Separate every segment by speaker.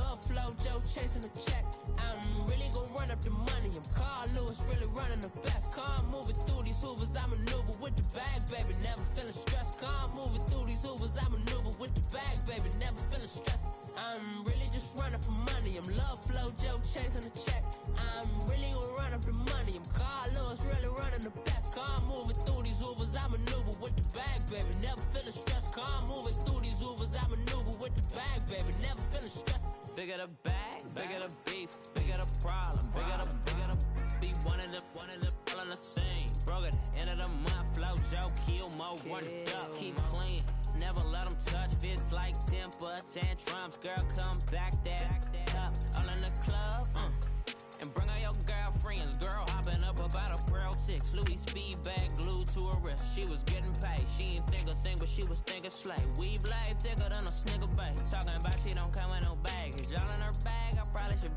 Speaker 1: love flow, Joe chasing the check. I'm really gon' run up the money. I'm Carl Lewis, really running the best. Car moving through these Hoovers, I maneuver with the bag, baby. Never feeling stressed. Car moving through these Hoovers, I maneuver with the bag, baby. Never feeling stressed. I'm really just running for money. I'm love flow, Joe chasing the check. I'm really gon' run up the money. I'm Carl Lewis, really running the best. Car moving through these Hoovers, I maneuver with the bag, baby. Never feeling stressed. Car moving through these Hoovers, I maneuver with the bag, baby. Never feeling stressed. Bigger the bag, bigger the beef, bigger the problem, bigger the be one of the all on the scene. Broke at the end of the month, flow Joe, kill mo, run it up, keep clean. Never let them touch, fits like temper tantrums. Girl, come back that up, all in the club, and bring all your girlfriends. Girl hopping up about a Pearl 6 Louis speed bag glued to her wrist. She was getting paid, she ain't think a thing, but she was thinking slay. We blade thicker than a snigger bag. Talking about she don't come with no baggage. Y'all in her bag, I probably should.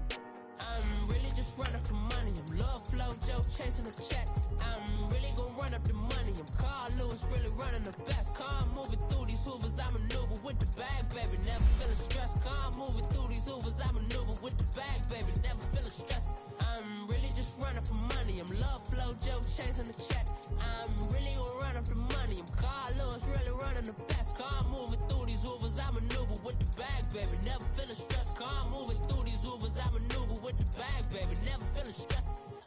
Speaker 1: I'm really just running for money. I'm love flow, Joe chasing the check. I'm really gon' run up the money. I'm Carl Lewis, really running the best. Car moving through these Hoovers, I maneuver with the bag, baby. Never feeling stressed. Car moving through these Hoovers, I maneuver with the bag, baby. Never feeling stressed. I'm really just running for money. I'm love flow, Joe chasing the check. I'm really gon' run up the money. I'm Carl Lewis, really running the best. Car moving through these Hoovers, I maneuver with the bag, baby. Never feeling stressed. Car moving through these Hoovers, I maneuver with the bag, baby. Never feeling stressed.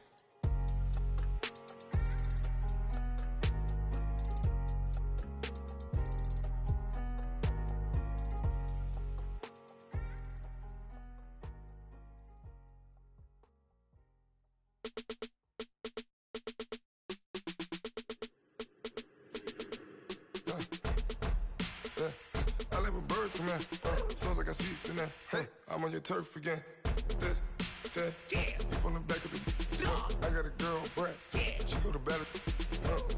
Speaker 2: I like when birds come in. Sounds like I seats in there. I'm on your turf again. This, that, you from the back of the. I got a girl, Brad. She go to battle.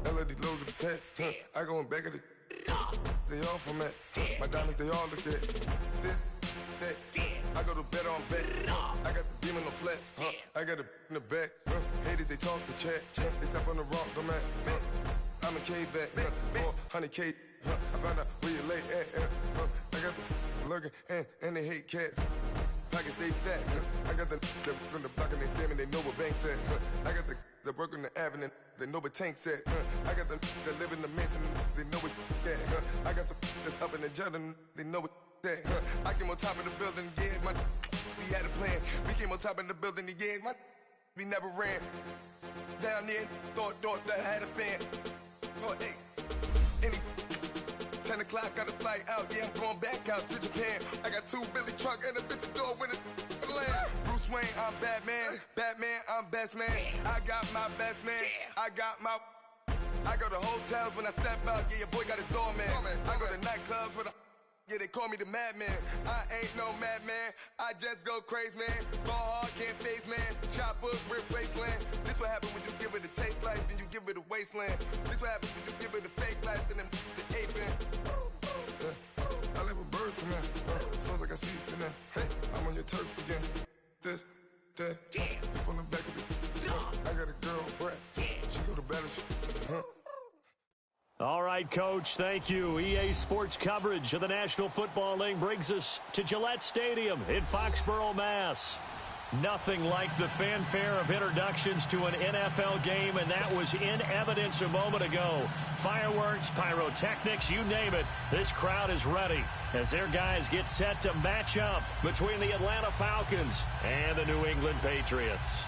Speaker 2: LED logo the tag. I go in back of the. They all from that. My diamonds, they all look at. This, that. I go to bed on bed. I got the demon on flats. I got a in the back. Haters, they talk the chat. They step on the rock, the man. I'm a K back. 400K. I found out where you lay at. I got the lurking and they hate cats. Pockets stay fat. I got the from the block and they scamming, they know what banks at. I got the work on the avenue, they know what tanks at. I got the that live in the mansion, they know what that. I got some that's up in the jungle, they know what that. I came on top of the building, yeah, my we had a plan. We came on top of the building, yeah, my we never ran. Down there, thought that I had a fan. Oh, hey, any 10 o'clock, got a flight out, yeah, I'm going back out to Japan. I got 2 Billy truck and a bitch door with a land. Bruce Wayne, I'm Batman. Batman, I'm best man. I got my best man. I go to hotels when I step out, yeah, your boy got a doorman. I go to nightclubs with a, yeah, they call me the madman. I ain't no madman, I just go crazy, man. Ball hard, can't face, man. Choppers, rip wasteland. This what happens when you give it a taste life, then you give it a wasteland. This what happens when you give it a fake life, then the ape in. I like when birds come in. Sounds like I see it in there. I'm on your turf again. This, that, you from the back of the. I got a girl, Brad. She go to battle.
Speaker 3: All right, Coach, thank you. EA Sports coverage of the National Football League brings us to Gillette Stadium in Foxborough, Mass. Nothing like the fanfare of introductions to an NFL game, and that was in evidence a moment ago. Fireworks, pyrotechnics, you name it, this crowd is ready as their guys get set to match up between the Atlanta Falcons and the New England Patriots.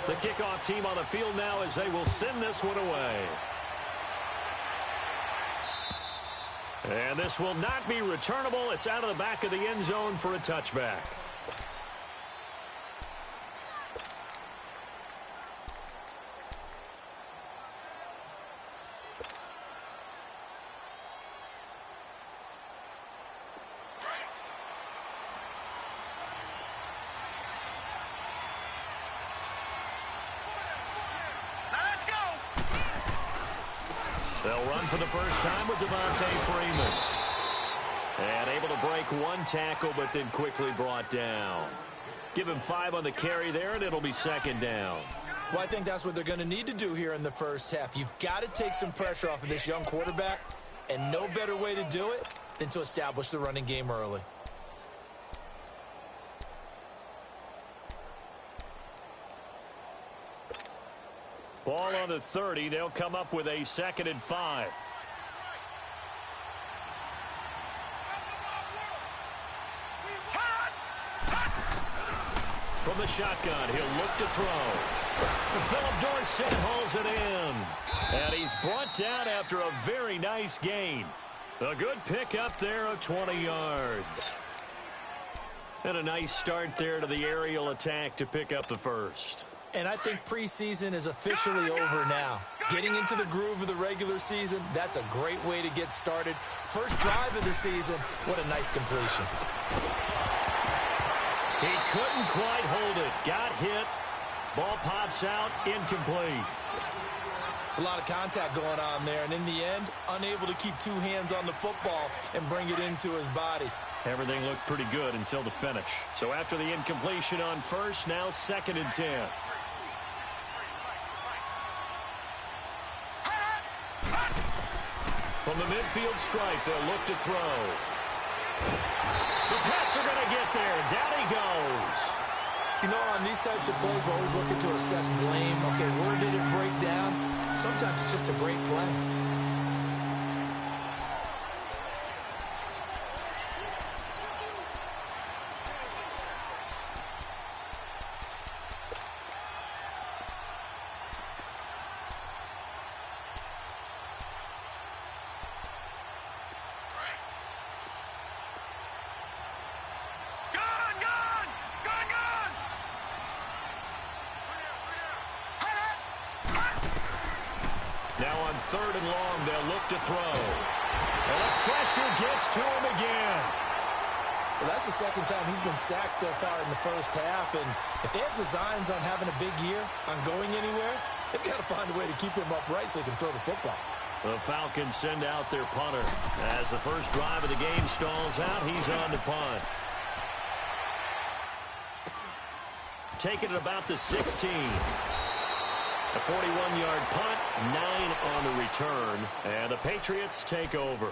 Speaker 3: The kickoff team on the field now as they will send this one away. And this will not be returnable. It's out of the back of the end zone for a touchback. They'll run for the first time with Devontae Freeman. And able to break one tackle, but then quickly brought down. Give him 5 on the carry there, and it'll be second down.
Speaker 4: Well, I think that's what they're going to need to do here in the first half. You've got to take some pressure off of this young quarterback, and no better way to do it than to establish the running game early.
Speaker 3: Ball on the 30. They'll come up with a 2nd and 5. From the shotgun, he'll look to throw. Philip Dorsett hauls it in. And he's brought down after a very nice gain. A good pickup there of 20 yards. And a nice start there to the aerial attack to pick up the first.
Speaker 4: And I think preseason is officially over now. Getting into the groove of the regular season, that's a great way to get started. First drive of the season, what a nice completion.
Speaker 3: He couldn't quite hold it. Got hit. Ball pops out, incomplete.
Speaker 4: It's a lot of contact going on there, and in the end, unable to keep two hands on the football and bring it into his body.
Speaker 3: Everything looked pretty good until the finish. So after the incompletion on first, now 2nd and 10. From the midfield stripe, they'll look to throw. The Pats are going to get there. Down he goes.
Speaker 4: You know, on these types of plays, we're always looking to assess blame. Okay, where did it break down? Sometimes it's just a great play.
Speaker 3: Now on 3rd and long, they'll look to throw. And the pressure gets to him again.
Speaker 4: Well, that's the second time he's been sacked so far in the first half. And if they have designs on having a big year, on going anywhere, they've got to find a way to keep him upright so they can throw the football.
Speaker 3: The Falcons send out their punter. As the first drive of the game stalls out, he's on to punt. Taking it about the 16. A 41-yard punt, 9 on the return, and the Patriots take over.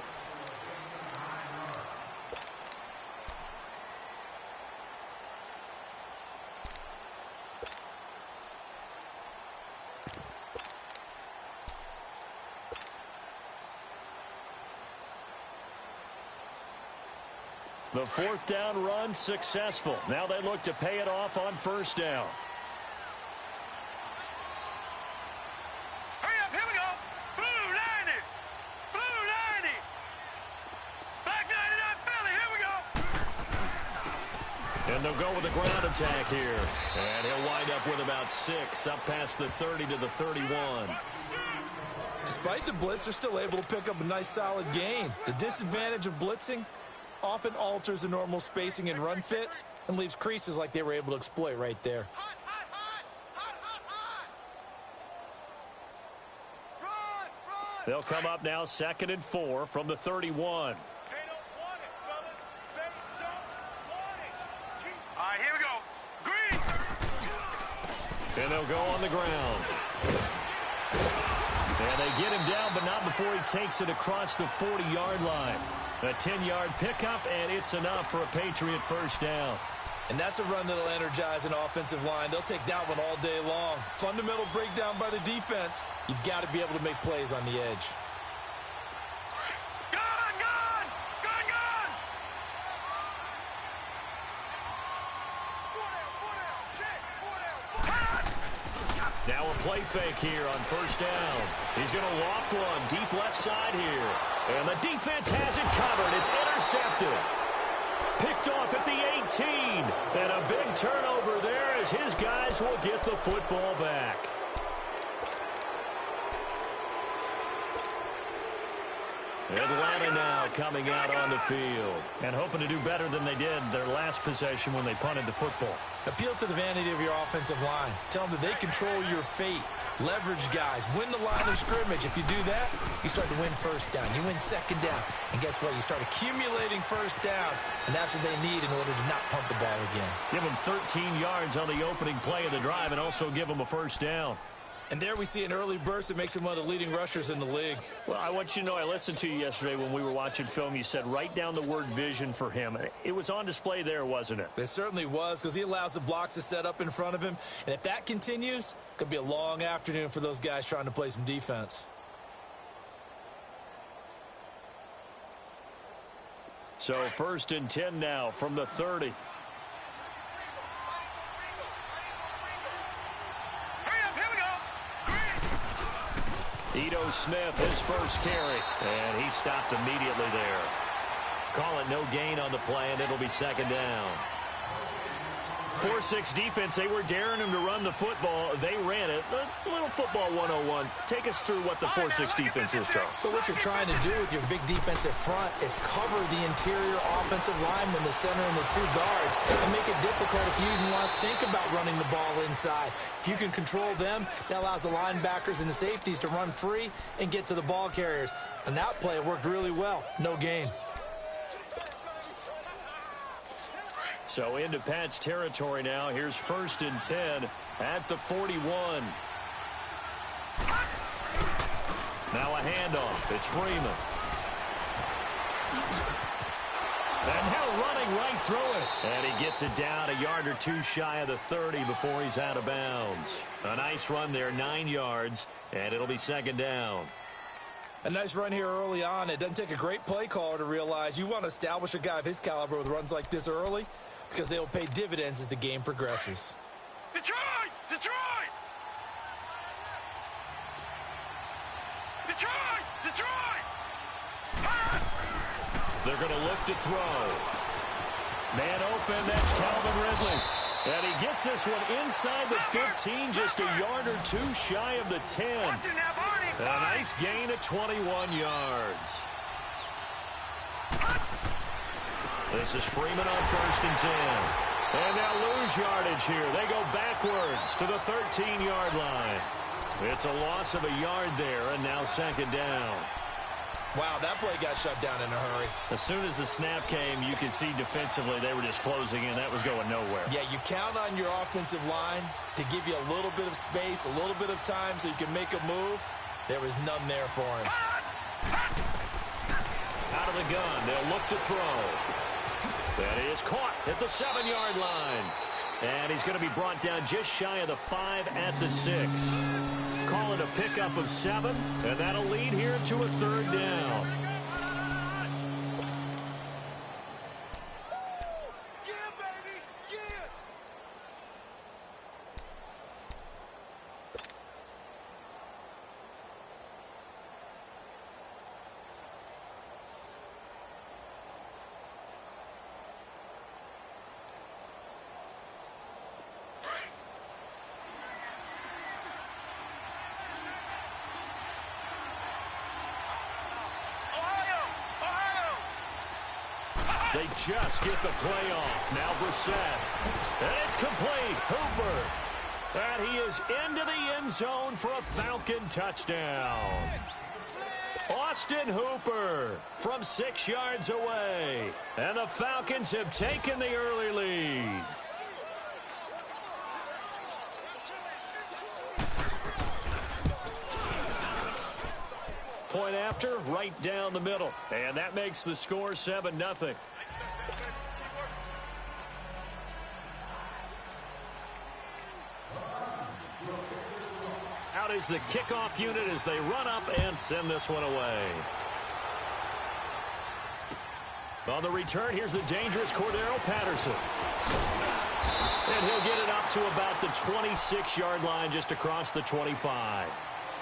Speaker 3: The 4th down run successful. Now they look to pay it off on 1st down. And they'll go with a ground attack here. And he'll wind up with about 6, up past the 30 to the 31.
Speaker 4: Despite the blitz, they're still able to pick up a nice solid gain. The disadvantage of blitzing often alters the normal spacing and run fits and leaves creases like they were able to exploit right there.
Speaker 3: They'll come up now 2nd and 4 from the 31. And they'll go on the ground. And they get him down, but not before he takes it across the 40-yard line. A 10-yard pickup, and it's enough for a Patriot first down.
Speaker 4: And that's a run that'll energize an offensive line. They'll take that one all day long. Fundamental breakdown by the defense. You've got to be able to make plays on the edge.
Speaker 3: Now a play fake here on 1st down. He's going to loft one deep left side here. And the defense has it covered. It's intercepted. Picked off at the 18. And a big turnover there as his guys will get the football back. Atlanta now coming out on the field and hoping to do better than they did their last possession when they punted the football.
Speaker 4: Appeal to the vanity of your offensive line. Tell them that they control your fate. Leverage guys. Win the line of scrimmage. If you do that, you start to win first down. You win second down. And guess what? You start accumulating first downs. And that's what they need in order to not punt the ball again.
Speaker 3: Give them 13 yards on the opening play of the drive and also give them a first down.
Speaker 4: And there we see an early burst that makes him one of the leading rushers in the league.
Speaker 3: Well, I want you to know, I listened to you yesterday when we were watching film. You said write down the word vision for him. It was on display there, wasn't it?
Speaker 4: It certainly was, because he allows the blocks to set up in front of him. And if that continues, it could be a long afternoon for those guys trying to play some defense.
Speaker 3: So 1st and 10 now from the 30. Ito Smith, his first carry, and he stopped immediately there. Call it no gain on the play, and it'll be second down. 4-6 defense, they were daring him to run the football. They ran it. A little football 101. Take us through what the 4-6 defense is, Charles.
Speaker 4: So what you're trying to do with your big defensive front is cover the interior offensive lineman, the center, and the two guards, and make it difficult if you even want to think about running the ball inside. If you can control them, that allows the linebackers and the safeties to run free and get to the ball carriers. And that play worked really well. No gain.
Speaker 3: So into Pat's territory now. Here's 1st and 10 at the 41. Now a handoff. It's Freeman. And now running right through it. And he gets it down a yard or two shy of the 30 before he's out of bounds. A nice run there, 9 yards, and it'll be second down.
Speaker 4: A nice run here early on. It doesn't take a great play caller to realize you want to establish a guy of his caliber with runs like this early, because they will pay dividends as the game progresses.
Speaker 5: Detroit! Detroit! Detroit! Detroit!
Speaker 3: They're going to look to throw. Man open, that's Calvin Ridley. And he gets this one inside the 15, just a yard or two shy of the 10. A nice gain of 21 yards. This is Freeman on 1st and 10. And they'll lose yardage here. They go backwards to the 13-yard line. It's a loss of a yard there, and now second down.
Speaker 4: Wow, that play got shut down in a hurry.
Speaker 3: As soon as the snap came, you could see defensively they were just closing in. That was going nowhere.
Speaker 4: Yeah, you count on your offensive line to give you a little bit of space, a little bit of time so you can make a move. There was none there for him.
Speaker 3: Out of the gun, they'll look to throw. That is caught at the 7-yard line. And he's going to be brought down just shy of the 5 at the 6. Call it a pickup of 7, and that'll lead here to a 3rd down. They just get the play off. Now Brissett. And it's complete. Hooper. And he is into the end zone for a Falcon touchdown. Austin Hooper from 6 yards away. And the Falcons have taken the early lead. Point after, right down the middle. And that makes the score 7-0. Out is the kickoff unit as they run up and send this one away. On the return, here's the dangerous Cordero Patterson. And he'll get it up to about the 26-yard line, just across the 25.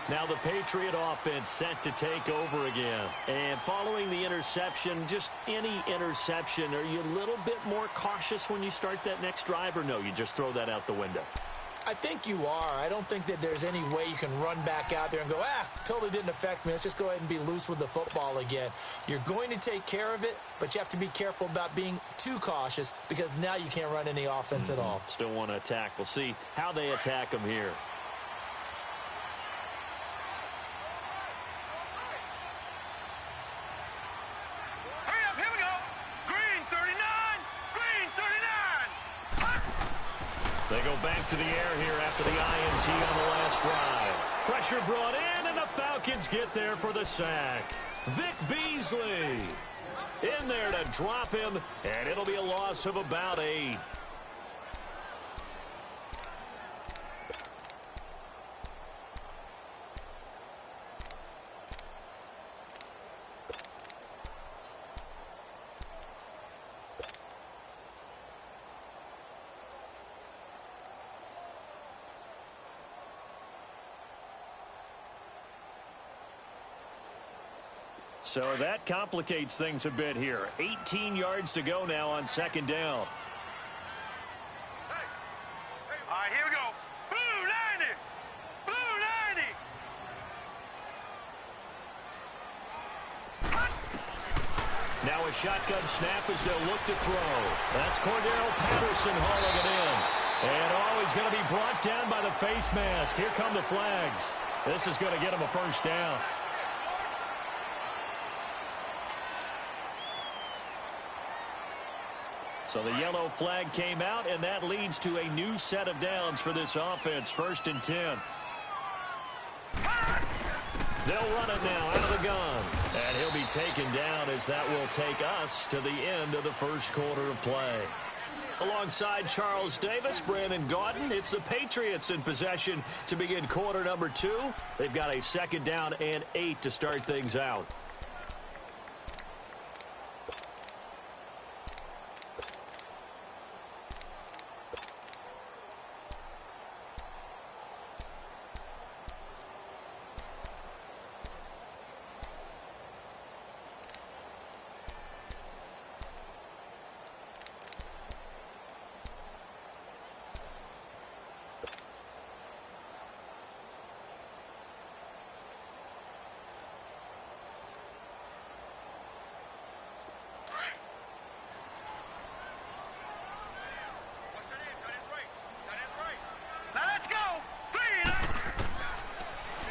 Speaker 3: Now the Patriot offense set to take over again. And following the interception, just any interception, are you a little bit more cautious when you start that next drive, or no, you just throw that out the window?
Speaker 4: I think you are. I don't think that there's any way you can run back out there and go, totally didn't affect me. Let's just go ahead and be loose with the football again. You're going to take care of it, but you have to be careful about being too cautious, because now you can't run any offense at all.
Speaker 3: Still want to attack. We'll see how they attack them here. They go back to the air here after the INT on the last drive. Pressure brought in, and the Falcons get there for the sack. Vic Beasley in there to drop him, and it'll be a loss of about 8. So that complicates things a bit here. 18 yards to go now on second down.
Speaker 5: All right, here we go. Blue 90! Blue 90!
Speaker 3: Now a shotgun snap as they'll look to throw. That's Cordero Patterson hauling it in. And he's going to be brought down by the face mask. Here come the flags. This is going to get him a first down. So the yellow flag came out, and that leads to a new set of downs for this offense. 1st and 10. They'll run it now out of the gun. And he'll be taken down as that will take us to the end of the first quarter of play. Alongside Charles Davis, Brandon Gaudin, it's the Patriots in possession to begin quarter number 2. They've got a 2nd down and 8 to start things out.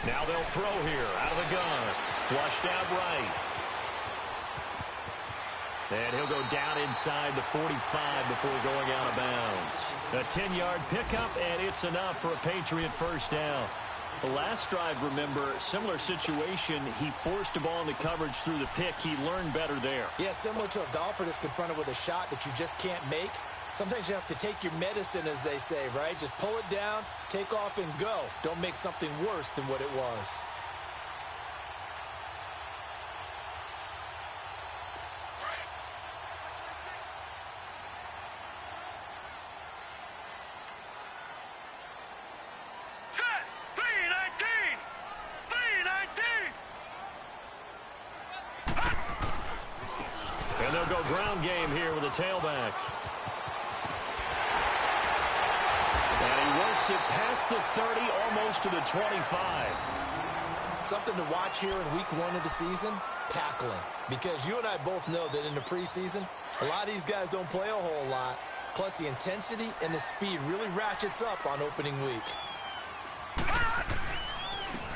Speaker 3: Now they'll throw here out of the gun. Flushed out right. And he'll go down inside the 45 before going out of bounds. A 10-yard pickup, and it's enough for a Patriot first down. The last drive, remember, similar situation. He forced a ball into coverage through the pick. He learned better there.
Speaker 4: Yeah, similar to a golfer that's confronted with a shot that you just can't make. Sometimes you have to take your medicine, as they say, right? Just pull it down, take off, and go. Don't make something worse than what it was.
Speaker 5: Set! 319! 319!
Speaker 3: And they'll go ground game here with a tailback. And he works it past the 30, almost to the 25.
Speaker 4: Something to watch here in week 1 of the season, tackling. Because you and I both know that in the preseason, a lot of these guys don't play a whole lot. Plus, the intensity and the speed really ratchets up on opening week.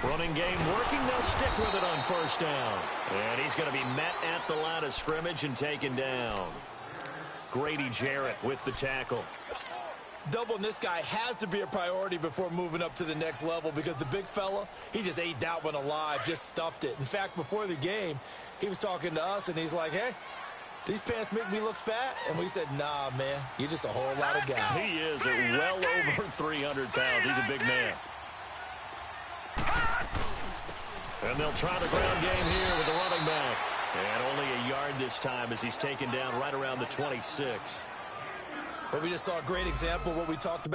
Speaker 3: Running game working. They'll stick with it on first down. And he's going to be met at the line of scrimmage and taken down. Grady Jarrett with the tackle.
Speaker 4: Doubling this guy has to be a priority before moving up to the next level because the big fella, he just ate that one alive, just stuffed it. In fact, before the game, he was talking to us, and he's like, hey, these pants make me look fat? And we said, nah, man, you're just a whole lot of guy.
Speaker 3: He is at well over 300 pounds. He's a big man. And they'll try the ground game here with the running back. And only a yard this time as he's taken down right around the 26.
Speaker 4: But we just saw a great example of what we talked about.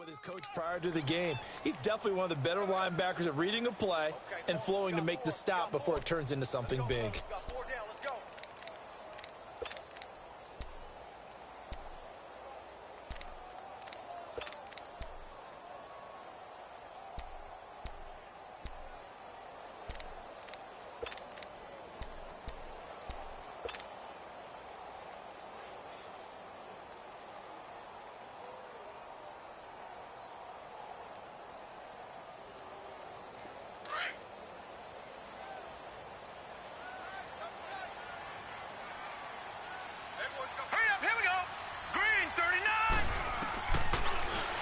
Speaker 4: with his coach prior to the game. He's definitely one of the better linebackers at reading a play and flowing to make the stop before it turns into something big.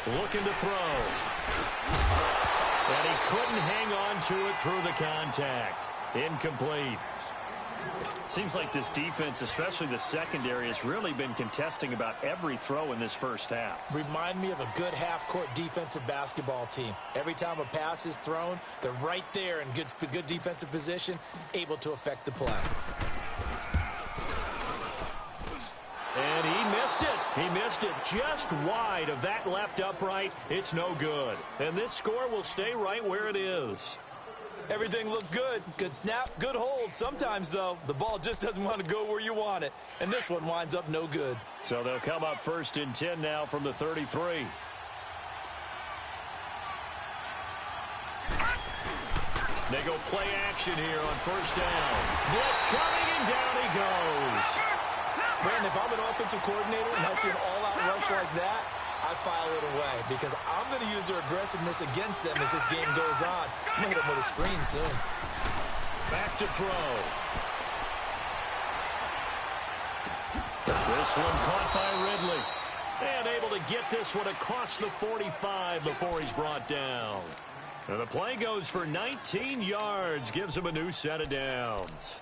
Speaker 3: Looking to throw. And he couldn't hang on to it through the contact. Incomplete. Seems like this defense, especially the secondary, has really been contesting about every throw in this first half.
Speaker 4: Remind me of a good half-court defensive basketball team. Every time a pass is thrown, they're right there in good defensive position, able to affect the play.
Speaker 3: And he missed it. He missed it just wide of that left upright. It's no good. And this score will stay right where it is.
Speaker 4: Everything looked good. Good snap, good hold. Sometimes, though, the ball just doesn't want to go where you want it. And this one winds up no good.
Speaker 3: So they'll come up 1st and 10 now from the 33. They go play action here on 1st down. Blitz coming, and down he goes.
Speaker 4: Man, if I'm an offensive coordinator and I see an all-out rush like that, I file it away because I'm going to use their aggressiveness against them as this game goes on. I'm going to hit them with a screen soon.
Speaker 3: Back to throw. This one caught by Ridley. And able to get this one across the 45 before he's brought down. And the play goes for 19 yards, gives him a new set of downs.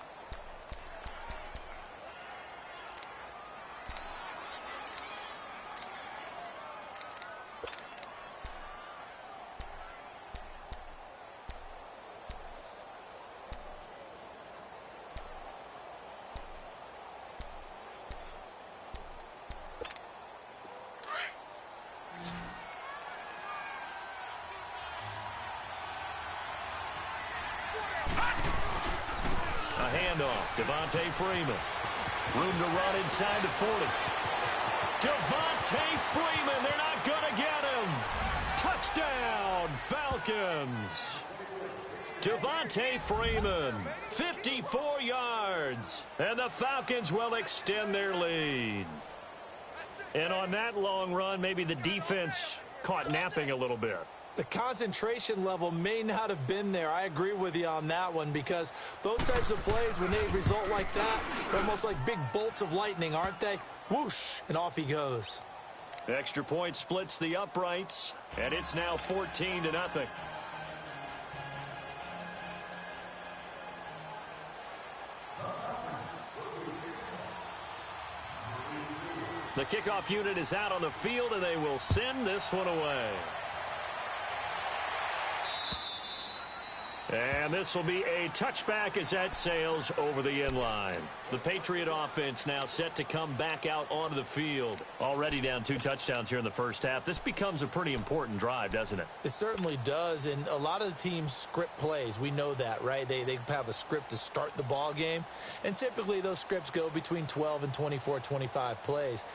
Speaker 3: Devontae Freeman. Room to run inside the 40. Devontae Freeman, they're not going to get him. Touchdown, Falcons. Devontae Freeman, 54 yards. And the Falcons will extend their lead. And on that long run, maybe the defense caught napping a little bit.
Speaker 4: The concentration level may not have been there. I agree with you on that one because those types of plays, when they result like that, they're almost like big bolts of lightning, aren't they? Whoosh, and off he goes.
Speaker 3: Extra point splits the uprights, and it's now 14-0. The kickoff unit is out on the field, and they will send this one away. And this will be a touchback as that sails over the end line. The Patriot offense now set to come back out onto the field. Already down 2 touchdowns here in the first half. This becomes a pretty important drive, doesn't it?
Speaker 4: It certainly does, and a lot of the teams script plays. We know that, right? They have a script to start the ball game, and typically those scripts go between 12 and 24, 25 plays.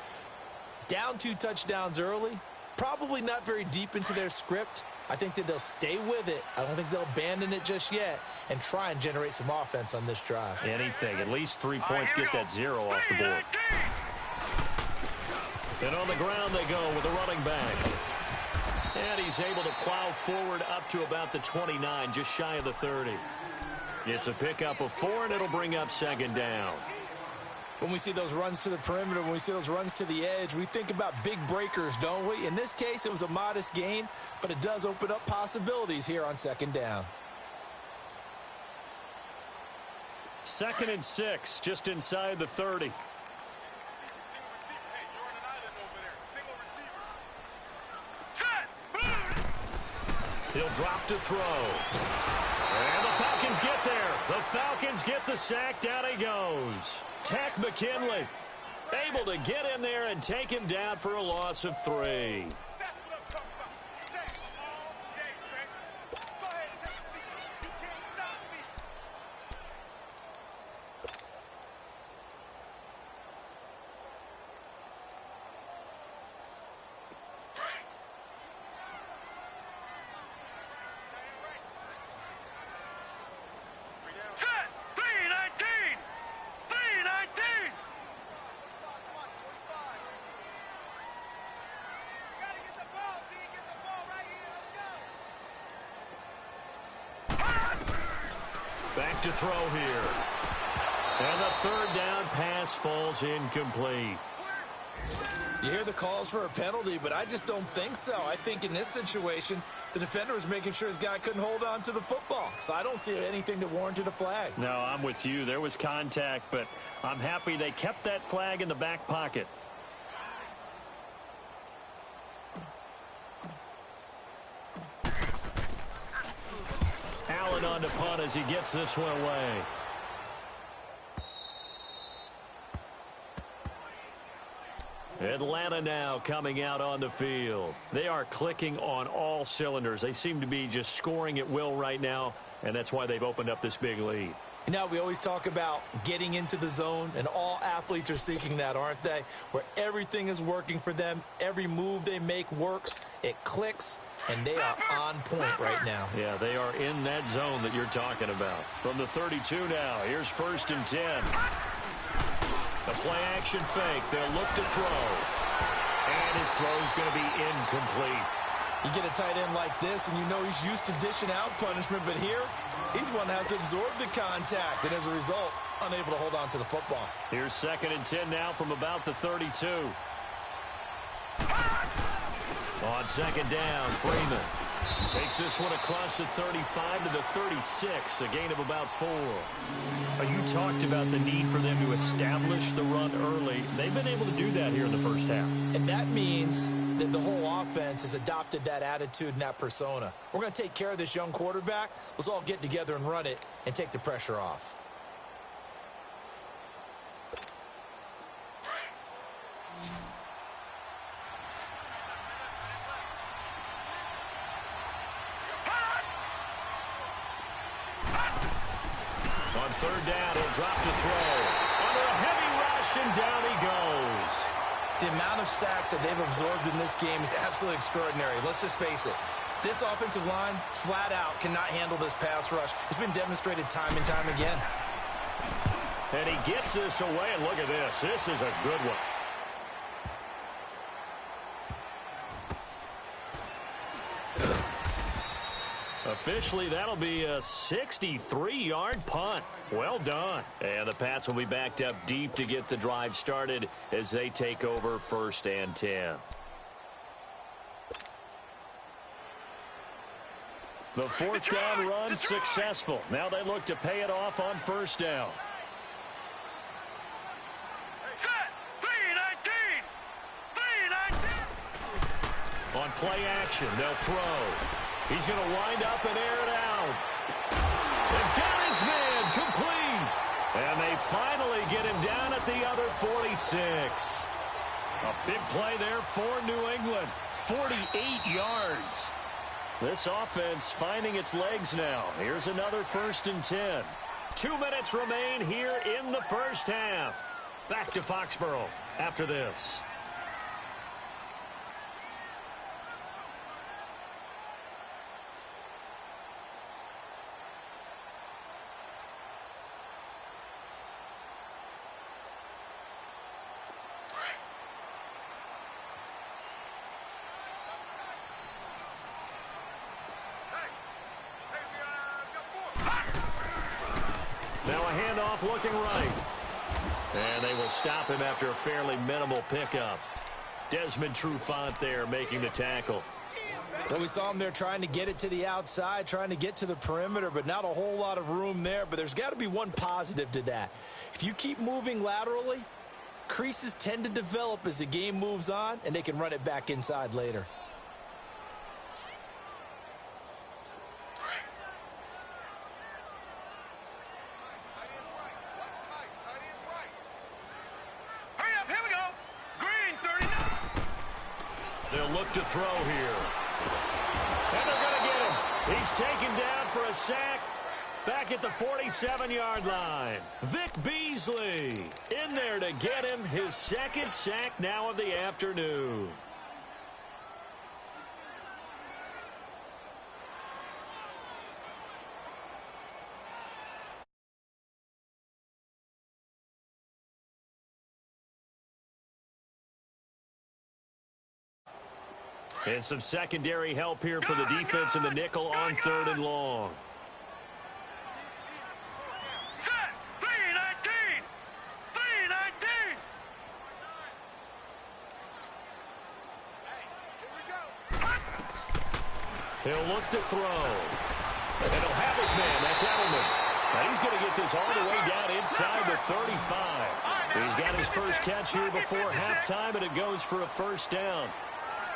Speaker 4: Down 2 touchdowns early, probably not very deep into their script. I think that they'll stay with it. I don't think they'll abandon it just yet and try and generate some offense on this drive.
Speaker 3: Anything. At least 3 points, get that 0 off the board. And on the ground they go with the running back. And he's able to plow forward up to about the 29, just shy of the 30. It's a pickup of 4, and it'll bring up 2nd down.
Speaker 4: When we see those runs to the perimeter, when we see those runs to the edge, we think about big breakers, don't we? In this case, it was a modest gain, but it does open up possibilities here on 2nd down.
Speaker 3: 2nd and 6, just inside the 30. He'll drop to throw. And the Falcons get there. The Falcons get the sack. Down he goes. Tech McKinley able to get in there and take him down for a loss of 3. back to throw here. And the third down pass falls incomplete.
Speaker 4: You hear the calls for a penalty, but I just don't think so. I think in this situation, the defender was making sure his guy couldn't hold on to the football. So I don't see anything that warranted a flag.
Speaker 3: No, I'm with you. There was contact, but I'm happy they kept that flag in the back pocket. Allen on to punt as he gets this one away. Atlanta now coming out on the field. They are clicking on all cylinders. They seem to be just scoring at will right now, and that's why they've opened up this big lead.
Speaker 4: You know, we always talk about getting into the zone, and all athletes are seeking that, aren't they? Where everything is working for them. Every move they make works. It clicks, and they are on point right now.
Speaker 3: Yeah, they are in that zone that you're talking about. From the 32 now, here's 1st and 10. The play-action fake. They'll look to throw. And his throw's going to be incomplete.
Speaker 4: You get a tight end like this, and you know he's used to dishing out punishment, but here, he's one that has to absorb the contact, and as a result, unable to hold on to the football.
Speaker 3: Here's 2nd and 10 now from about the 32. On 2nd down, Freeman takes this one across the 35 to the 36, a gain of about 4. You talked about the need for them to establish the run early. They've been able to do that here in the first half.
Speaker 4: And that means that the whole offense has adopted that attitude and that persona. We're going to take care of this young quarterback. Let's all get together and run it and take the pressure off.
Speaker 3: On 3rd down, he'll drop to throw. Under a heavy rush, and down he goes.
Speaker 4: The amount of sacks that they've absorbed in this game is absolutely extraordinary. Let's just face it. This offensive line, flat out, cannot handle this pass rush. It's been demonstrated time and time again.
Speaker 3: And he gets this away, and look at this. This is a good one. Officially, that'll be a 63-yard punt. Well done. And the Pats will be backed up deep to get the drive started as they take over 1st and 10. The 4th down run successful. Now they look to pay it off on 1st down.
Speaker 5: Set. 3-19.
Speaker 3: On play action, they'll throw. He's going to wind up and air it out. They've got his man complete. And they finally get him down at the other 46. A big play there for New England. 48 yards. This offense finding its legs now. Here's another 1st and 10. 2 minutes remain here in the first half. Back to Foxborough after this. Now a handoff looking right. And they will stop him after a fairly minimal pickup. Desmond Trufant there making the tackle.
Speaker 4: Well, we saw him there trying to get it to the outside, trying to get to the perimeter, but not a whole lot of room there. But there's got to be one positive to that. If you keep moving laterally, creases tend to develop as the game moves on, and they can run it back inside later.
Speaker 3: They'll look to throw here. And they're going to get him. He's taken down for a sack back at the 47-yard line. Vic Beasley in there to get him his 2nd sack now of the afternoon. And some secondary help here for the defense in the nickel on 3rd and long. He'll look to throw. And he'll have his man. That's Edelman. And he's going to get this all the way down inside the 35. He's got his first catch here before halftime, and it goes for a first down.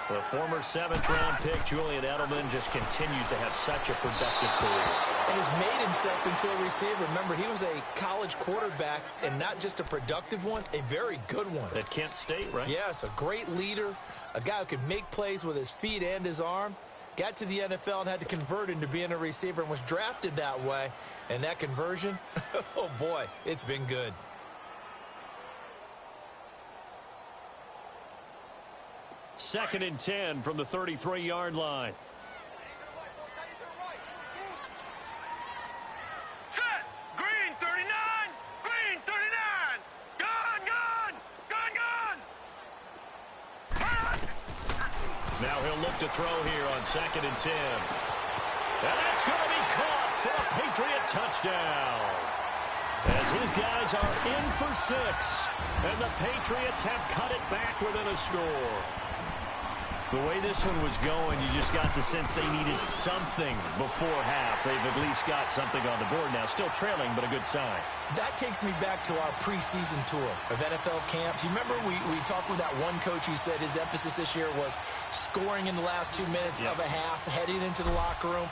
Speaker 3: The former 7th-round pick, Julian Edelman, just continues to have such a productive career.
Speaker 4: And has made himself into a receiver. Remember, he was a college quarterback, and not just a productive one, a very good one.
Speaker 3: At Kent State, right?
Speaker 4: Yes, a great leader, a guy who could make plays with his feet and his arm. Got to the NFL and had to convert into being a receiver and was drafted that way. And that conversion, oh boy, it's been good.
Speaker 3: Second and 10 from the 33-yard line.
Speaker 5: Set. Green 39. Green 39. Gun, gun. Gun, gun.
Speaker 3: Now he'll look to throw here on 2nd and 10. And that's going to be caught for a Patriot touchdown. As his guys are in for 6. And the Patriots have cut it back within a score. The way this one was going, you just got the sense they needed something before half. They've at least got something on the board now. Still trailing, but a good sign.
Speaker 4: That takes me back to our preseason tour of NFL camps. You remember we talked with that one coach who said his emphasis this year was scoring in the last 2 minutes of a half, heading into the locker room.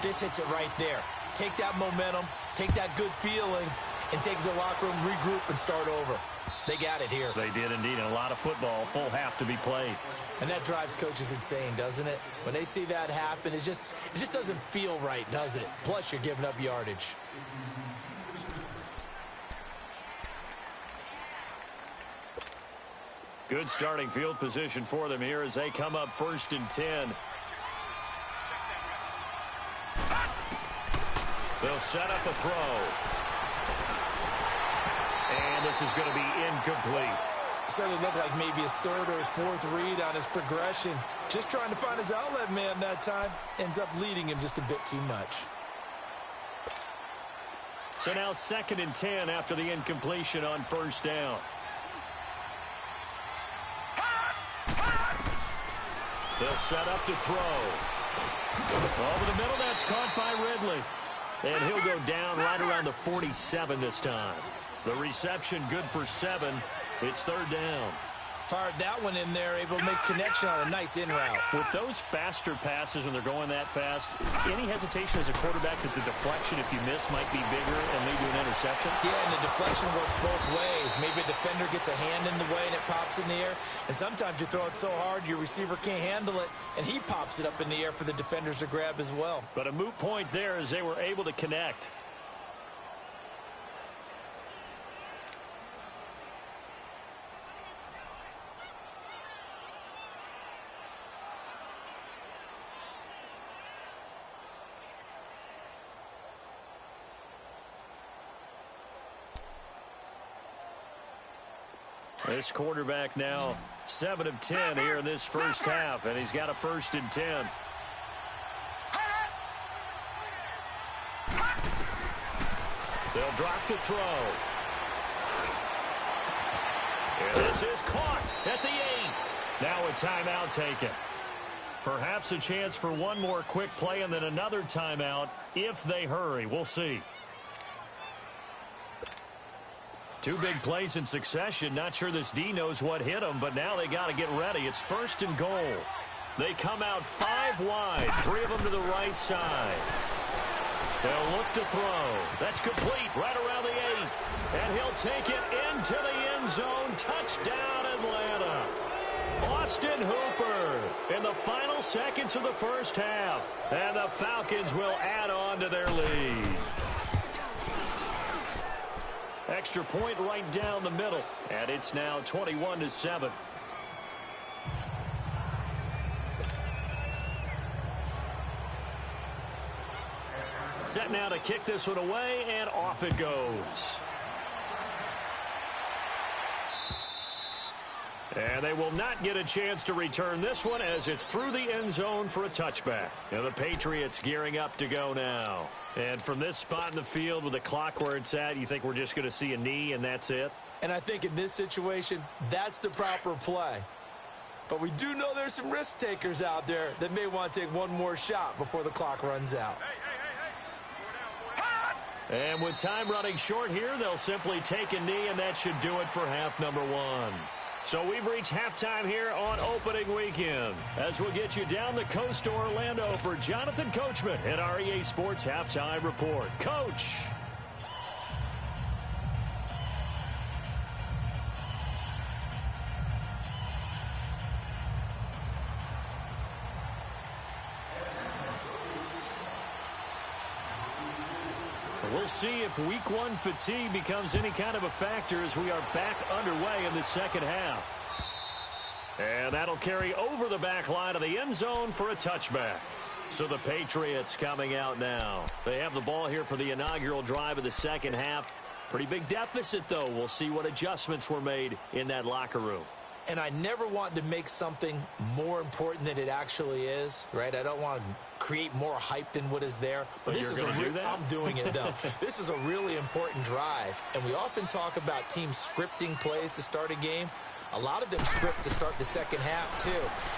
Speaker 4: This hits it right there. Take that momentum, take that good feeling, and take it to the locker room, regroup, and start over. They got it here.
Speaker 3: They did indeed, and a lot of football, full half to be played.
Speaker 4: And that drives coaches insane, doesn't it? When they see that happen, it just doesn't feel right, does it? Plus, you're giving up yardage.
Speaker 3: Good starting field position for them here as they come up 1st and 10. They'll set up a throw. And this is going to be incomplete.
Speaker 4: Certainly looked like maybe his 3rd or his 4th read on his progression. Just trying to find his outlet man that time. Ends up leading him just a bit too much.
Speaker 3: So now 2nd and 10 after the incompletion on 1st down. They'll set up to throw. Over the middle, that's caught by Ridley. And he'll go down right around the 47 this time. The reception good for 7. It's 3rd down.
Speaker 4: Fired that one in there, able to make connection on a nice in route.
Speaker 3: With those faster passes when they're going that fast, any hesitation as a quarterback that the deflection, if you miss, might be bigger and lead to an interception?
Speaker 4: Yeah, and the deflection works both ways. Maybe a defender gets a hand in the way and it pops in the air. And sometimes you throw it so hard your receiver can't handle it, and he pops it up in the air for the defenders to grab as well.
Speaker 3: But a moot point there as they were able to connect. This quarterback now 7 of 10 here in this first half, and he's got a 1st and 10. They'll drop to throw. And this is caught at the 8. Now a timeout taken. Perhaps a chance for one more quick play and then another timeout if they hurry. We'll see. 2 big plays in succession. Not sure this D knows what hit them, but now they got to get ready. It's 1st and goal. They come out 5 wide, 3 of them to the right side. They'll look to throw. That's complete right around the 8. And he'll take it into the end zone. Touchdown, Atlanta. Austin Hooper in the final seconds of the first half. And the Falcons will add on to their lead. Extra point right down the middle. And it's now 21-7. Set now to kick this one away, and off it goes. And they will not get a chance to return this one as it's through the end zone for a touchback. Now the Patriots gearing up to go now. And from this spot in the field with the clock where it's at, you think we're just going to see a knee and that's it?
Speaker 4: And I think in this situation, that's the proper play. But we do know there's some risk takers out there that may want to take one more shot before the clock runs out.
Speaker 3: And with time running short here, they'll simply take a knee, and that should do it for half number one. So we've reached halftime here on opening weekend, as we'll get you down the coast to Orlando for Jonathan Coachman at our EA Sports Halftime Report. Coach! We'll see if week one fatigue becomes any kind of a factor as we are back underway in the second half. And that'll carry over the back line of the end zone for a touchback. So the Patriots coming out now. They have the ball here for the inaugural drive of the second half. Pretty big deficit, though. We'll see what adjustments were made in that locker room.
Speaker 4: And I never want to make something more important than it actually is, right? I don't want to create more hype than what is there.
Speaker 3: But this is
Speaker 4: I'm doing it, though. This is a really important drive. And we often talk about teams scripting plays to start a game. A lot of them script to start the second half, too.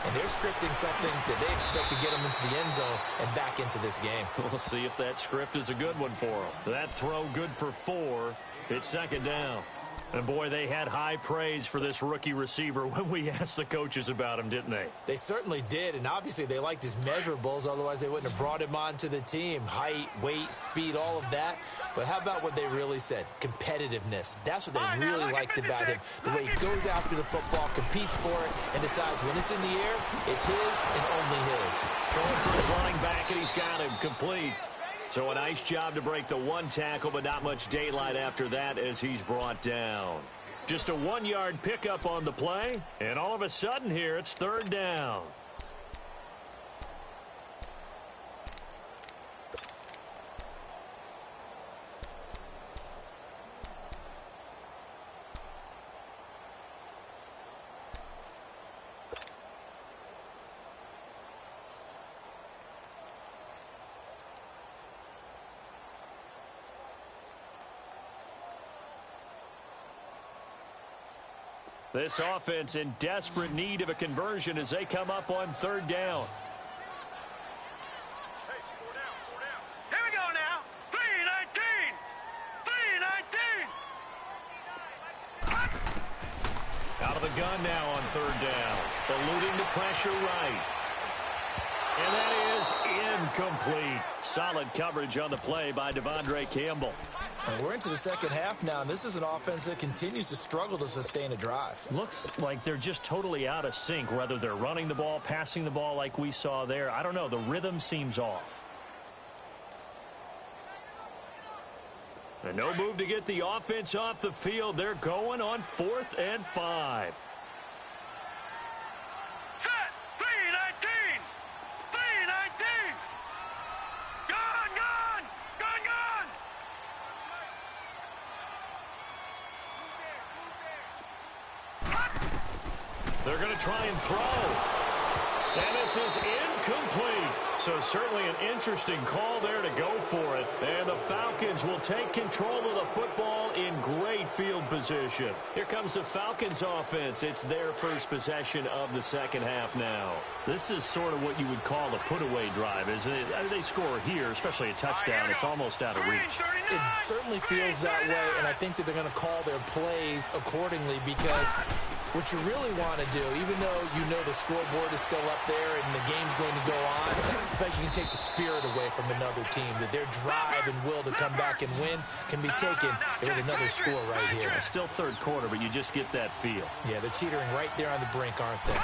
Speaker 4: And they're scripting something that they expect to get them into the end zone and back into this game.
Speaker 3: We'll see if that script is a good one for them. That throw good for 4. It's second down. And, boy, they had high praise for this rookie receiver when we asked the coaches about him, didn't they?
Speaker 4: They certainly did, and obviously they liked his measurables. Otherwise, they wouldn't have brought him onto the team. Height, weight, speed, all of that. But how about what they really said? Competitiveness. That's what they really liked about him. The way he goes after the football, competes for it, and decides when it's in the air, it's his and only his.
Speaker 3: Throwing for his running back, and he's got him complete. So a nice job to break the one tackle, but not much daylight after that as he's brought down. Just a 1-yard pickup on the play, and all of a sudden here it's third down. This offense in desperate need of a conversion as they come up on third down.
Speaker 5: Here we go now. 3-19. 3-19.
Speaker 3: Out of the gun now on third down. Eluding the pressure right. And that is incomplete. Solid coverage on the play by Devondre Campbell.
Speaker 4: And we're into the second half now, and this is an offense that continues to struggle to sustain a drive.
Speaker 3: Looks like they're just totally out of sync, whether they're running the ball, passing the ball like we saw there. I don't know. The rhythm seems off. And no move to get the offense off the field. They're going on 4th and 5.
Speaker 5: Set. 3-19. 3-19. Gone, gone. Gone, gone.
Speaker 3: They're going to try and throw. And this is incomplete. So certainly an interesting call there to go for it. And the Falcons will take control of the football in great field position. Here comes the Falcons offense. It's their first possession of the second half now. This is sort of what you would call a put-away drive, isn't it? I mean, they score here, especially a touchdown. It's almost out of reach.
Speaker 4: It certainly feels that way, and I think that they're going to call their plays accordingly because what you really want to do, even though you know the scoreboard is still up there and the game's going to go on, I think you can take the spirit away from another team, that their drive and will to come back and win can be taken with another score right here.
Speaker 3: It's still third quarter, but you just get that feel.
Speaker 4: Yeah, they're teetering right there on the brink, aren't they?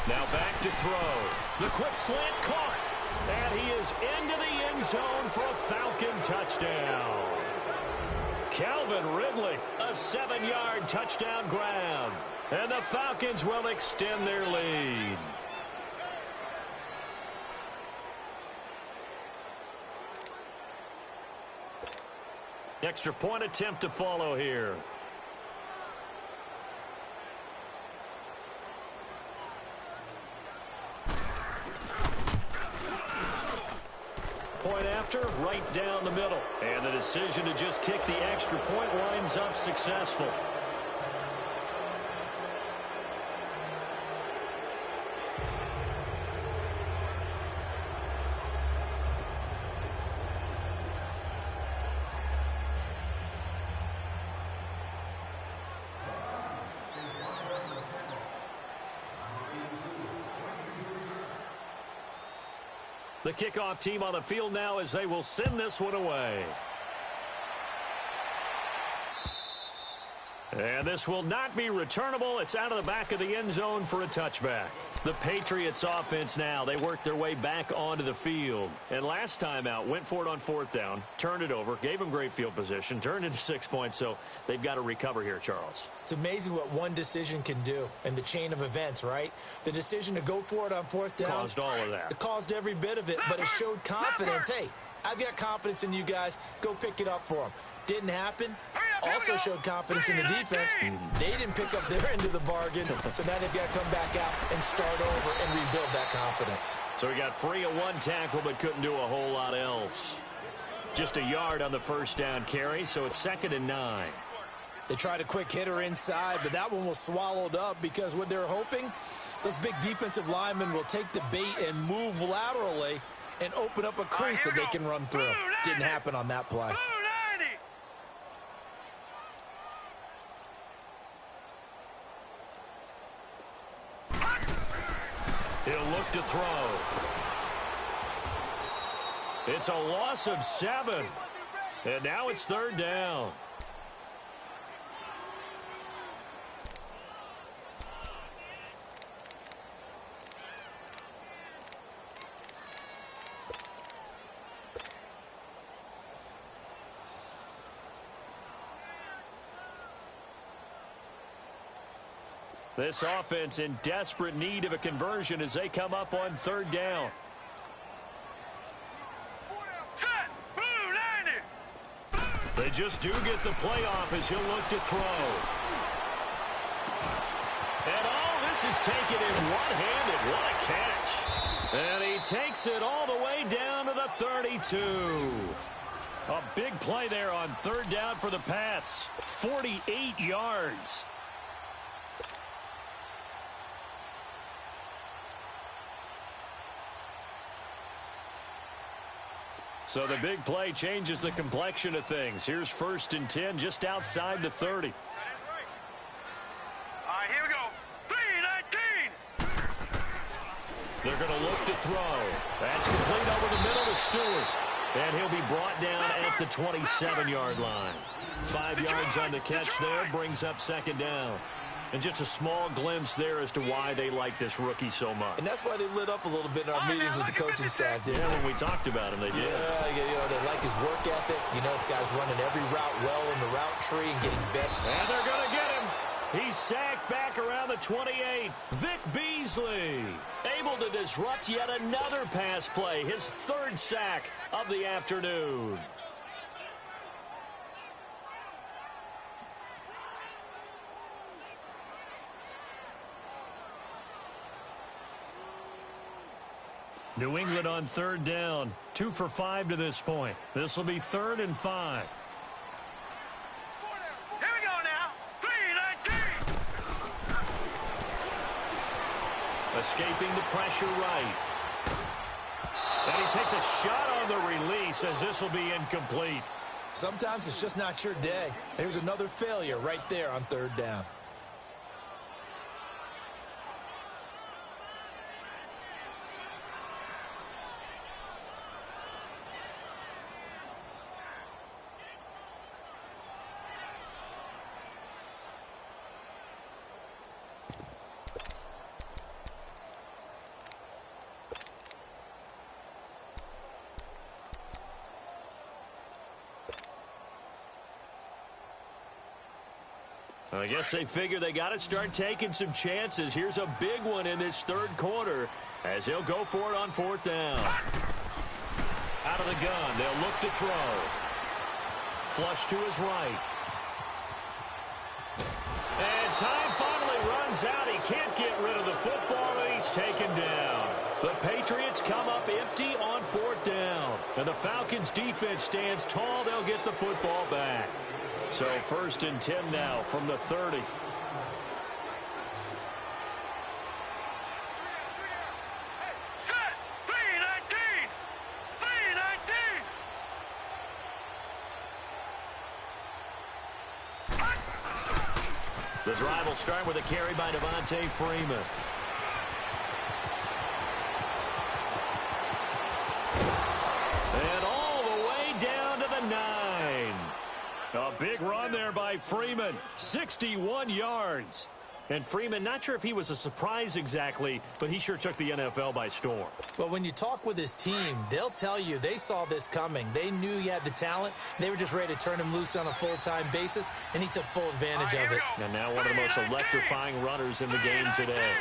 Speaker 3: Now back to throw. The quick slant caught. And he is into the end zone for a Falcon touchdown. Calvin Ridley, a 7-yard touchdown grab. And the Falcons will extend their lead. Extra point attempt to follow here. Point after, right down the middle. And the decision to just kick the extra point winds up successful. The kickoff team on the field now as they will send this one away. And this will not be returnable. It's out of the back of the end zone for a touchback. The Patriots offense now, they worked their way back onto the field. And last time out, went for it on fourth down, turned it over, gave them great field position, turned into 6 points, so they've got to recover here, Charles.
Speaker 4: It's amazing what one decision can do in the chain of events, right? The decision to go for it on fourth down.
Speaker 3: Caused all of that.
Speaker 4: It caused every bit of it, but it showed confidence. Hey, I've got confidence in you guys. Go pick it up for them. Didn't happen. Also showed confidence in the defense. They didn't pick up their end of the bargain, so now they've got to come back out and start over and rebuild that confidence.
Speaker 3: So he got free of one tackle but couldn't do a whole lot else. Just a yard on the first down carry, so it's 2nd and 9.
Speaker 4: They tried a quick hitter inside, but that one was swallowed up because what they're hoping, those big defensive linemen will take the bait and move laterally and open up a crease that they can run through. Didn't happen on that play.
Speaker 3: He'll look to throw. It's a loss of 7. And now it's 3rd down. This offense in desperate need of a conversion as they come up on 3rd down. They just do get the playoff as he'll look to throw. And all this is taken in one-handed. What a catch. And he takes it all the way down to the 32. A big play there on 3rd down for the Pats. 48 yards. So the big play changes the complexion of things. Here's 1st and 10 just outside the 30.
Speaker 5: All right, here we go. 3-19.
Speaker 3: They're going to look to throw. That's complete over the middle to Stewart. And he'll be brought down at the 27-yard line. 5 yards on the catch there brings up 2nd down. And just a small glimpse there as to why they like this rookie so much.
Speaker 4: And that's why they lit up a little bit in our meetings with the coaching staff there.
Speaker 3: Yeah, when we talked about him, they did.
Speaker 4: Yeah, they like his work ethic. You know, this guy's running every route well in the route tree and getting better.
Speaker 3: And they're going to get him. He's sacked back around the 28. Vic Beasley able to disrupt yet another pass play. His 3rd sack of the afternoon. New England on 3rd down. 2 for 5 to this point. This will be 3rd and 5.
Speaker 5: Here we go now. 3-19.
Speaker 3: Escaping the pressure right. And he takes a shot on the release as this will be incomplete.
Speaker 4: Sometimes it's just not your day. There's another failure right there on 3rd down.
Speaker 3: I guess they figure they got to start taking some chances. Here's a big one in this 3rd quarter as he'll go for it on 4th down. Out of the gun, they'll look to throw. Flush to his right. And time finally runs out. He can't get rid of the football, and he's taken down. The Patriots come up empty on 4th down. And the Falcons' defense stands tall. They'll get the football back. So 1st and 10 now from the 30.
Speaker 5: Set. 3-19. 3-19.
Speaker 3: The drive will start with a carry by Devontae Freeman. Big run there by Freeman. 61 yards. And Freeman, not sure if he was a surprise exactly, but he sure took the NFL by storm.
Speaker 4: Well, when you talk with his team, they'll tell you they saw this coming. They knew he had the talent. They were just ready to turn him loose on a full-time basis, and he took full advantage of it.
Speaker 3: And now one of the most electrifying runners in the game today.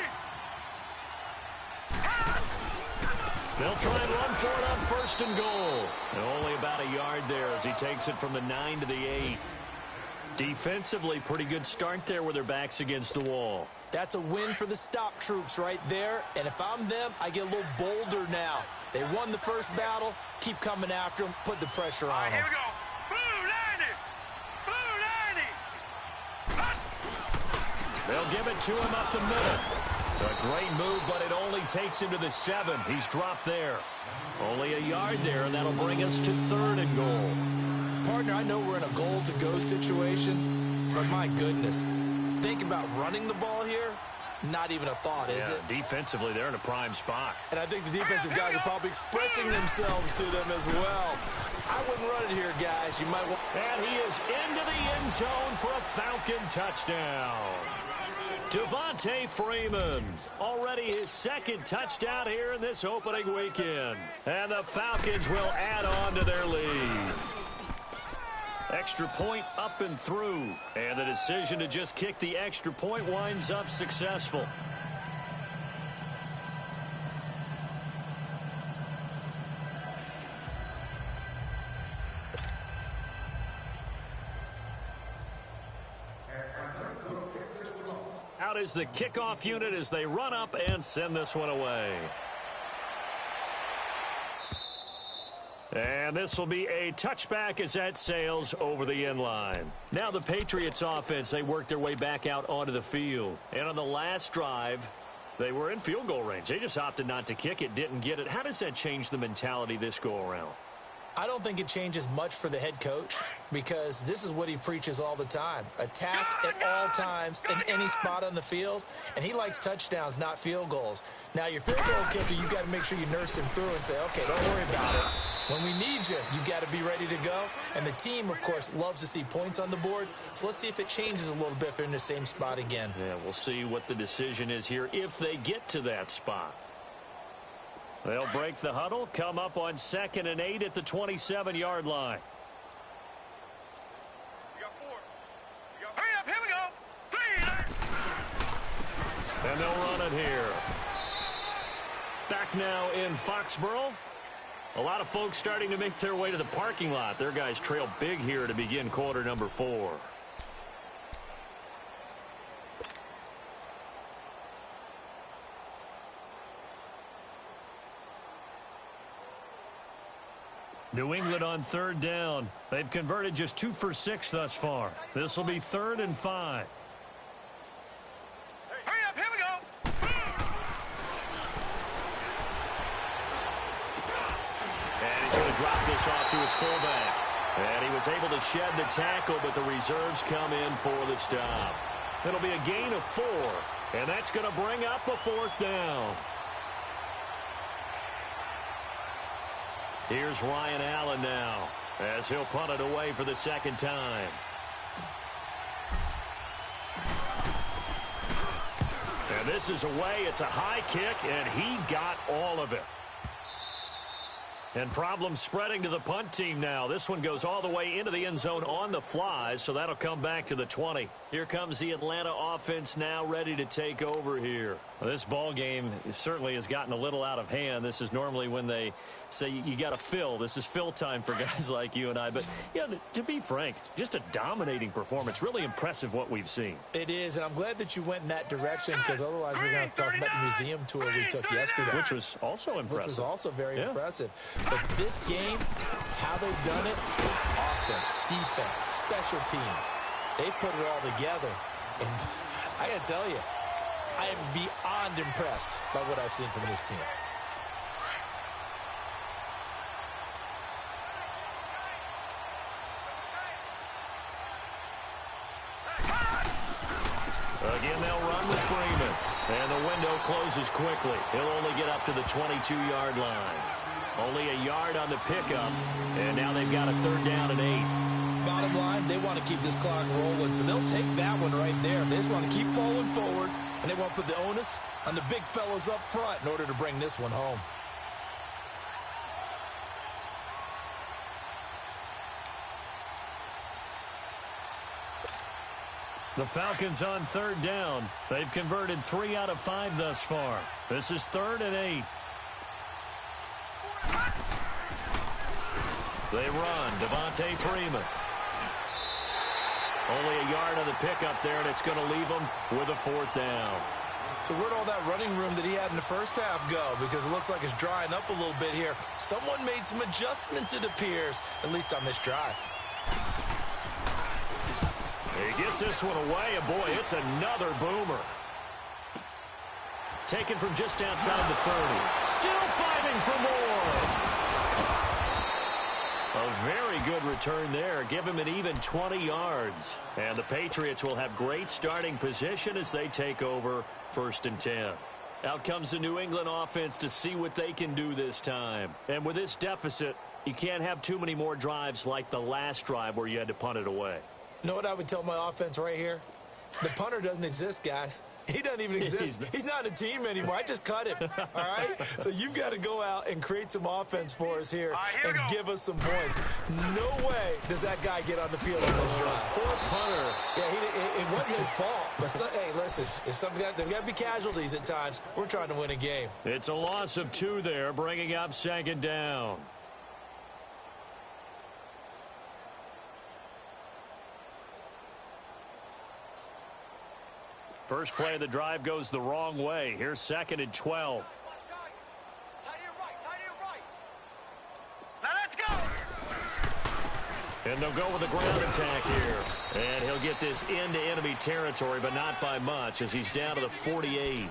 Speaker 3: They'll try and run for it on 1st and goal. And only about a yard there as he takes it from the 9 to the 8. Defensively, pretty good start there with their backs against the wall.
Speaker 4: That's a win for the stop troops right there. And if I'm them, I get a little bolder now. They won the first battle. Keep coming after them. Put the pressure on them.
Speaker 5: Here we go. Blue 90. Blue 90.
Speaker 3: They'll give it to him up the middle. A great move, but it only takes him to the 7. He's dropped there. Only a yard there, and that'll bring us to 3rd and goal.
Speaker 4: Partner, I know we're in a goal-to-go situation, but my goodness, think about running the ball here. Not even a thought, is it?
Speaker 3: Defensively, they're in a prime spot.
Speaker 4: And I think the defensive guys are probably expressing themselves to them as well. I wouldn't run it here, guys. You might want...
Speaker 3: And he is into the end zone for a Falcon touchdown. Devontae Freeman, already his 2nd touchdown here in this opening weekend. And the Falcons will add on to their lead. Extra point up and through. And the decision to just kick the extra point winds up successful. Out is the kickoff unit as they run up and send this one away. And this will be a touchback as that sails over the end line. Now the Patriots offense, they work their way back out onto the field. And on the last drive, they were in field goal range. They just opted not to kick it, didn't get it. How does that change the mentality this go around?
Speaker 4: I don't think it changes much for the head coach because this is what he preaches all the time. Attack at all times in any spot on the field, and he likes touchdowns, not field goals. Now, your field goal kicker, you got to make sure you nurse him through and say, okay, don't worry about it. When we need you, you got to be ready to go. And the team, of course, loves to see points on the board. So let's see if it changes a little bit if they're in the same spot again.
Speaker 3: Yeah, we'll see what the decision is here if they get to that spot. They'll break the huddle, come up on 2nd and 8 at the 27-yard line.
Speaker 5: Hurry up, here we go. Please.
Speaker 3: And they'll run it here. Back now in Foxborough. A lot of folks starting to make their way to the parking lot. Their guys trail big here to begin quarter number 4. New England on 3rd down. They've converted just 2 for 6 thus far. This will be 3rd and 5.
Speaker 5: Hurry up, here we go.
Speaker 3: And he's going to drop this off to his fullback. And he was able to shed the tackle, but the reserves come in for the stop. It'll be a gain of 4, and that's going to bring up a 4th down. Here's Ryan Allen now as he'll punt it away for the 2nd time. And this is away. It's a high kick, and he got all of it. And problems spreading to the punt team now. This one goes all the way into the end zone on the fly, so that'll come back to the 20. Here comes the Atlanta offense now ready to take over here. Well, this ball game certainly has gotten a little out of hand. This is normally when they say you got to fill. This is fill time for guys like you and I. But, yeah, to be frank, just a dominating performance. Really impressive what we've seen.
Speaker 4: It is, and I'm glad that you went in that direction because otherwise we're going to have to talk about the museum tour we took yesterday.
Speaker 3: Which was also impressive.
Speaker 4: Which was also very impressive. But this game, how they've done it, offense, defense, special teams, they put it all together. And I got to tell you, I am beyond impressed by what I've seen from this team.
Speaker 3: Again, they'll run with Freeman. And the window closes quickly. He'll only get up to the 22-yard line. Only a yard on the pickup. And now they've got a 3rd down and 8.
Speaker 4: bottom line, they want to keep this clock rolling, so they'll take that one right there. They just want to keep falling forward, and they want to put the onus on the big fellas up front in order to bring this one home.
Speaker 3: The Falcons on third down. They've converted 3 out of 5 thus far. This is 3rd and 8. They run. Devontae Freeman. Only a yard on the pickup there, and it's going to leave them with a 4th down.
Speaker 4: So where'd all that running room that he had in the first half go? Because it looks like it's drying up a little bit here. Someone made some adjustments, it appears, at least on this drive.
Speaker 3: He gets this one away, and boy, it's another boomer. Taken from just outside the 30. Still fighting for more. A very good return there. Give him an even 20 yards. And the Patriots will have great starting position as they take over 1st and 10. Out comes the New England offense to see what they can do this time. And with this deficit, you can't have too many more drives like the last drive where you had to punt it away.
Speaker 4: You know what I would tell my offense right here? The punter doesn't exist, guys. He doesn't even exist. He's not in a team anymore. I just cut him, all right? So you've got to go out and create some offense for us here and give us some points. No way does that guy get on the field on this drive.
Speaker 3: Poor punter.
Speaker 4: Yeah, it wasn't his fault. But, hey, listen, there's got to be casualties at times. We're trying to win a game.
Speaker 3: It's a loss of 2 there, bringing up 2nd down. First play of the drive goes the wrong way. Here's 2nd and 12.
Speaker 5: Now let's go.
Speaker 3: And they'll go with a ground attack here. And he'll get this into enemy territory, but not by much as he's down to the 48.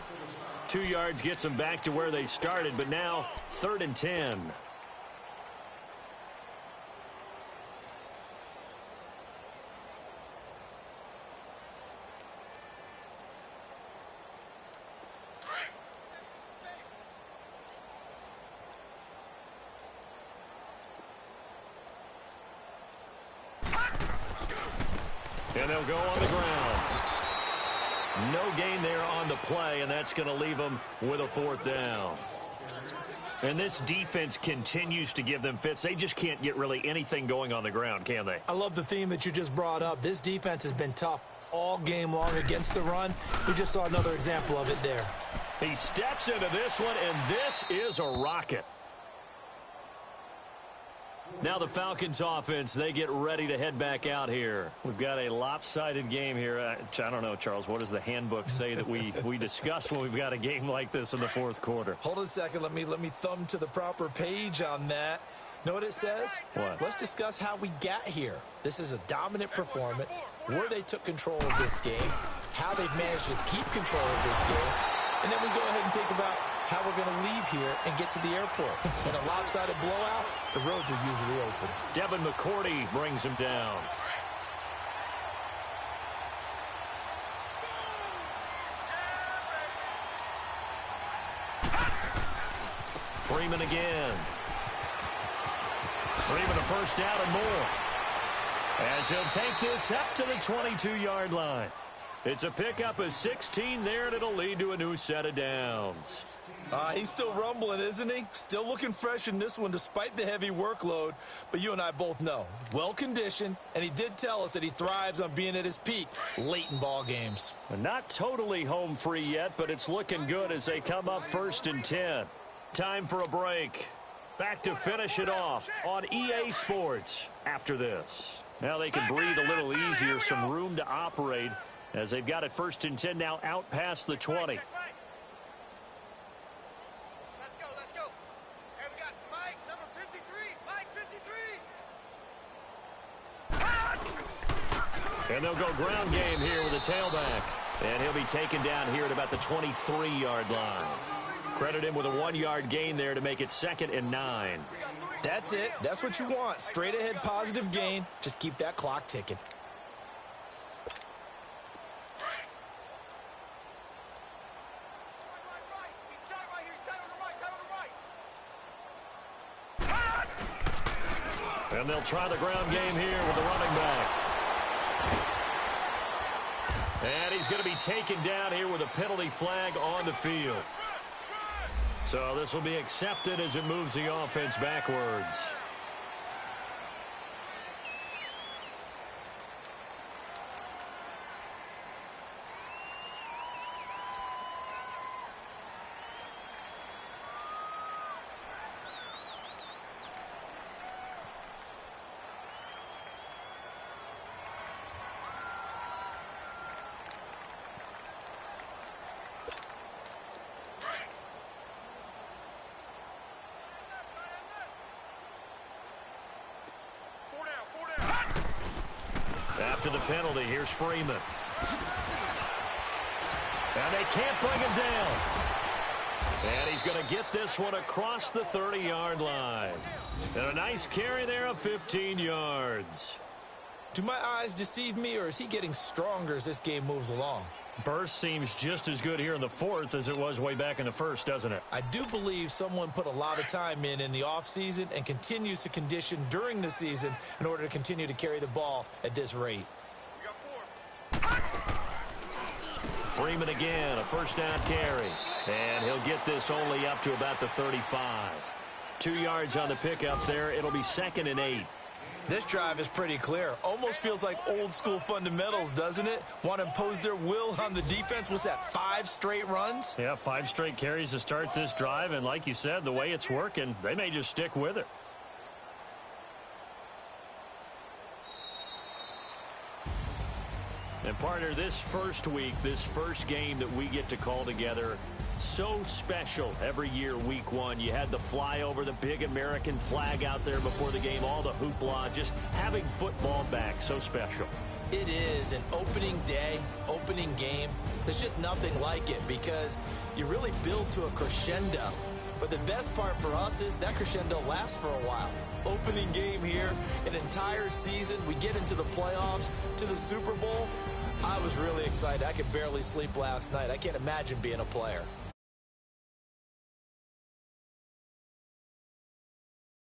Speaker 3: 2 yards gets them back to where they started, but now 3rd and 10. And they'll go on the ground. No gain there on the play, and that's going to leave them with a 4th down. And this defense continues to give them fits. They just can't get really anything going on the ground, can they?
Speaker 4: I love the theme that you just brought up. This defense has been tough all game long against the run. We just saw another example of it there.
Speaker 3: He steps into this one, and this is a rocket. Now the Falcons offense, they get ready to head back out here. We've got a lopsided game here. I don't know, Charles, what does the handbook say that we discuss when we've got a game like this in the 4th quarter?
Speaker 4: Hold on a second. Let me thumb to the proper page on that. Know what it says?
Speaker 3: What?
Speaker 4: Let's discuss how we got here. This is a dominant performance, where they took control of this game, how they've managed to keep control of this game, and then we go ahead and think about how we're going to leave here and get to the airport. In a lopsided blowout, the roads are usually open.
Speaker 3: Devin McCourty brings him down. Freeman again. Freeman a 1st down and more. As he'll take this up to the 22-yard line. It's a pickup of 16 there, and it'll lead to a new set of downs.
Speaker 4: He's still rumbling, isn't he? Still looking fresh in this one despite the heavy workload. But you and I both know, well-conditioned, and he did tell us that he thrives on being at his peak late in ball games.
Speaker 3: Not totally home free yet, but it's looking good as they come up 1st and 10. Time for a break. Back to finish it off on EA Sports after this. Now they can breathe a little easier, some room to operate as they've got it 1st and 10 now out past the 20.
Speaker 5: Let's go. And we got Mike, number 53. Mike, 53.
Speaker 3: And they'll go ground game here with a tailback. And he'll be taken down here at about the 23-yard line. Credit him with a 1-yard gain there to make it 2nd and 9.
Speaker 4: That's it. That's what you want. Straight ahead positive gain. Just keep that clock ticking.
Speaker 3: And And they'll try the ground game here with the running back. And he's going to be taken down here with a penalty flag on the field. So this will be accepted as it moves the offense backwards. After the penalty, here's Freeman. And they can't bring him down. And he's going to get this one across the 30-yard line. And a nice carry there of 15 yards.
Speaker 4: Do my eyes deceive me, or is he getting stronger as this game moves along?
Speaker 3: Burst seems just as good here in the fourth as it was way back in the first, doesn't it?
Speaker 4: I do believe someone put a lot of time in the offseason and continues to condition during the season in order to continue to carry the ball at this rate.
Speaker 3: Freeman again, a first down carry. And he'll get this only up to about the 35. 2 yards on the pickup there. It'll be 2nd and 8.
Speaker 4: This drive is pretty clear. Almost feels like old school fundamentals, doesn't it? Want to impose their will on the defense. Was that 5 straight runs?
Speaker 3: Yeah, 5 straight carries to start this drive. And like you said, the way it's working, they may just stick with it. And partner, this first week, this first game that we get to call together, so special every year, week 1. You had the flyover, the big American flag out there before the game, all the hoopla, just having football back, so special.
Speaker 4: It is an opening day, opening game. There's just nothing like it because you really build to a crescendo. But the best part for us is that crescendo lasts for a while. Opening game here, an entire season, we get into the playoffs, to the Super Bowl. I was really excited. I could barely sleep last night. I can't imagine being a player.